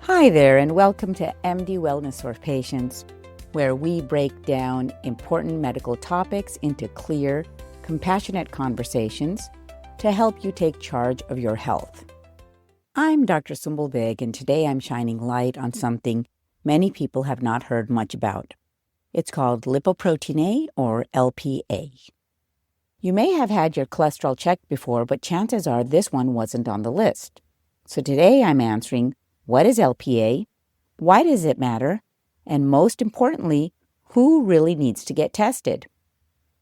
Hi there, and welcome to MD Wellness for Patients, where we break down important medical topics into clear, compassionate conversations to help you take charge of your health. I'm Dr. Sumbul Beg, and today I'm shining light on something many people have not heard much about. It's called Lipoprotein or LPA. You may have had your cholesterol checked before, but chances are this one wasn't on the list. So today I'm answering, what is LPA? Why does it matter? And most importantly, who really needs to get tested?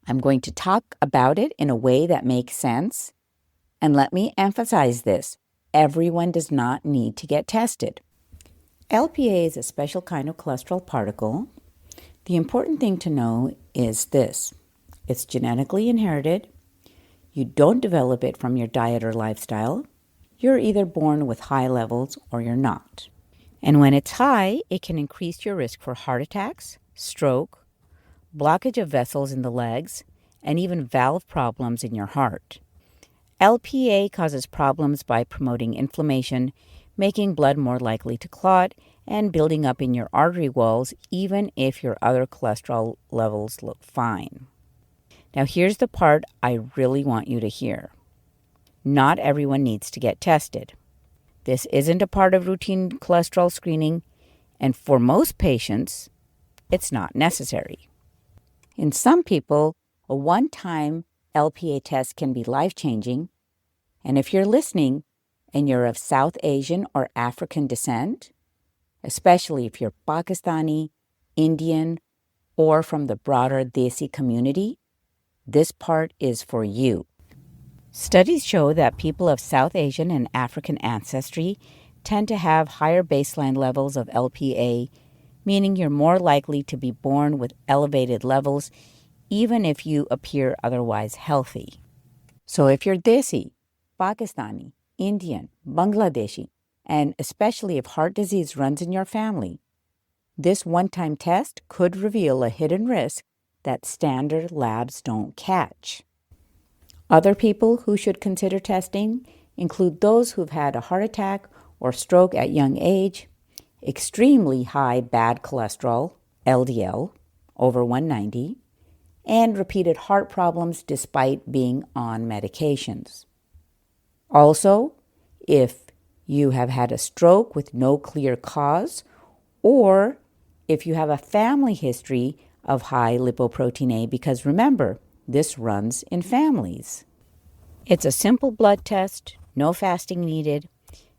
I'm going to talk about it in a way that makes sense. And let me emphasize this, everyone does not need to get tested. LPA is a special kind of cholesterol particle. The important thing to know is this, it's genetically inherited. You don't develop it from your diet or lifestyle. You're either born with high levels or you're not. And when it's high, it can increase your risk for heart attacks, stroke, blockage of vessels in the legs, and even valve problems in your heart. LPA causes problems by promoting inflammation, making blood more likely to clot, and building up in your artery walls, even if your other cholesterol levels look fine. Now here's the part I really want you to hear. Not everyone needs to get tested. This isn't a part of routine cholesterol screening, and for most patients, it's not necessary. In some people, a one-time LPA test can be life-changing, and if you're listening and you're of South Asian or African descent, especially if you're Pakistani, Indian, or from the broader Desi community, this part is for you. Studies show that people of South Asian and African ancestry tend to have higher baseline levels of LPA, meaning you're more likely to be born with elevated levels even if you appear otherwise healthy. So if you're Desi, Pakistani, Indian, Bangladeshi, and especially if heart disease runs in your family, this one-time test could reveal a hidden risk that standard labs don't catch. Other people who should consider testing include those who've had a heart attack or stroke at young age, extremely high bad cholesterol, LDL, over 190, and repeated heart problems despite being on medications. Also, if you have had a stroke with no clear cause, or if you have a family history of high lipoprotein, because remember, this runs in families. It's a simple blood test, no fasting needed,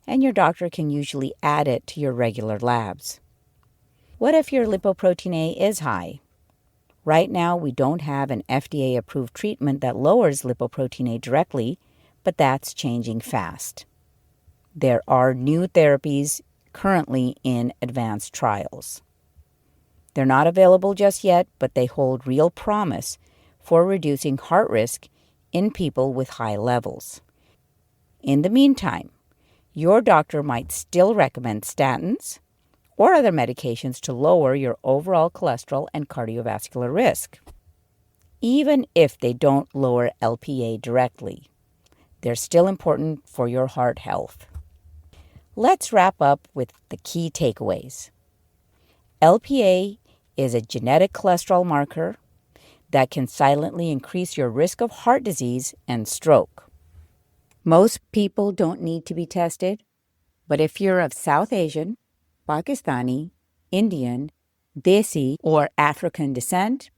and your doctor can usually add it to your regular labs. What if your lipoprotein is high? Right now, we don't have an FDA-approved treatment that lowers lipoprotein directly, but that's changing fast. There are new therapies currently in advanced trials. They're not available just yet, but they hold real promise for reducing heart risk in people with high levels. In the meantime, your doctor might still recommend statins or other medications to lower your overall cholesterol and cardiovascular risk. Even if they don't lower LPA directly, they're still important for your heart health. Let's wrap up with the key takeaways. LPA is a genetic cholesterol marker that can silently increase your risk of heart disease and stroke. Most people don't need to be tested, but if you're of South Asian, Pakistani, Indian, Desi, or African descent,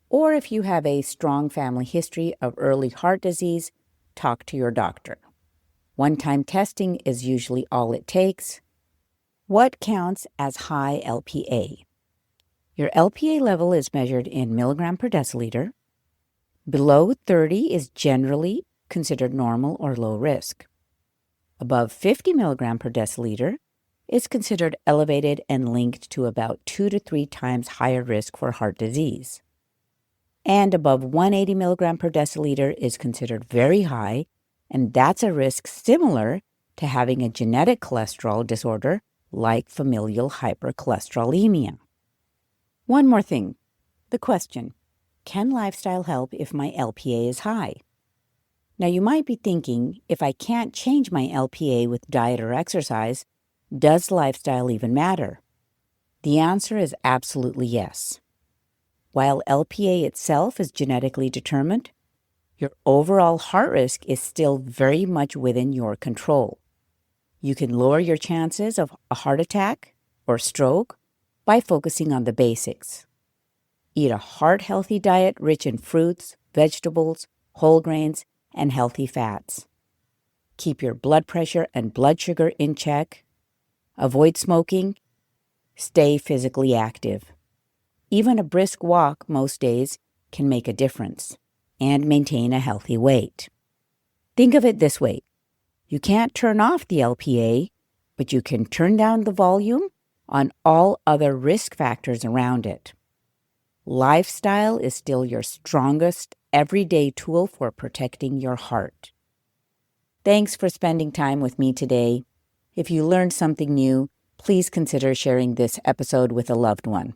or if you have a strong family history of early heart disease, talk to your doctor. One-time testing is usually all it takes. What counts as high LPA? Your LPA level is measured in milligram per deciliter. Below 30 is generally considered normal or low risk. Above 50 milligram per deciliter is considered elevated and linked to about 2 to 3 times higher risk for heart disease. And above 180 milligram per deciliter is considered very high, and that's a risk similar to having a genetic cholesterol disorder like familial hypercholesterolemia. One more thing, the question, can lifestyle help if my LPA is high? Now you might be thinking, if I can't change my LPA with diet or exercise, Does lifestyle even matter? The answer is absolutely yes. While LPA itself is genetically determined, your overall heart risk is still very much within your control. You can lower your chances of a heart attack or stroke by focusing on the basics. Eat a heart-healthy diet rich in fruits, vegetables, whole grains, and healthy fats. Keep your blood pressure and blood sugar in check. Avoid smoking. Stay physically active. Even a brisk walk most days can make a difference and maintain a healthy weight. Think of it this way. You can't turn off the LPA, but you can turn down the volume on all other risk factors around it. Lifestyle is still your strongest everyday tool for protecting your heart. Thanks for spending time with me today. If you learned something new, please consider sharing this episode with a loved one,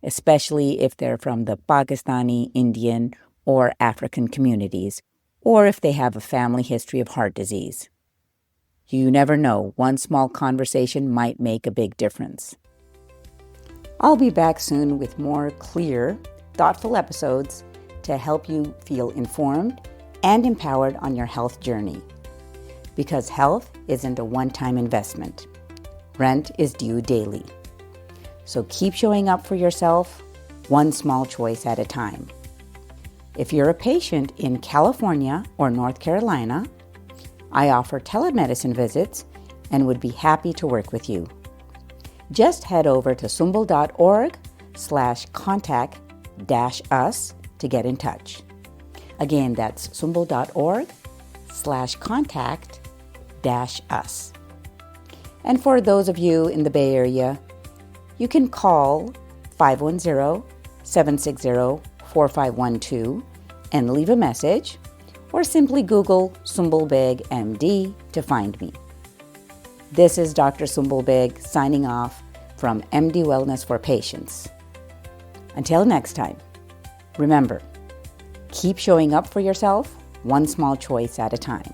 especially if they're from the Pakistani, Indian, or African communities, or if they have a family history of heart disease. You never know, one small conversation might make a big difference. I'll be back soon with more clear, thoughtful episodes to help you feel informed and empowered on your health journey. Because health isn't a one-time investment. Rent is due daily. So keep showing up for yourself, one small choice at a time. If you're a patient in California or North Carolina, I offer telemedicine visits and would be happy to work with you. Just head over to sumbul.org/contact-us to get in touch. Again, that's sumbul.org/contact-us. And for those of you in the Bay Area, you can call 510-760-4512 and leave a message, or simply Google Sumbul Beg MD to find me. This is Dr. Sumbul Beg signing off from MD Wellness for Patients. Until next time, remember, keep showing up for yourself, one small choice at a time.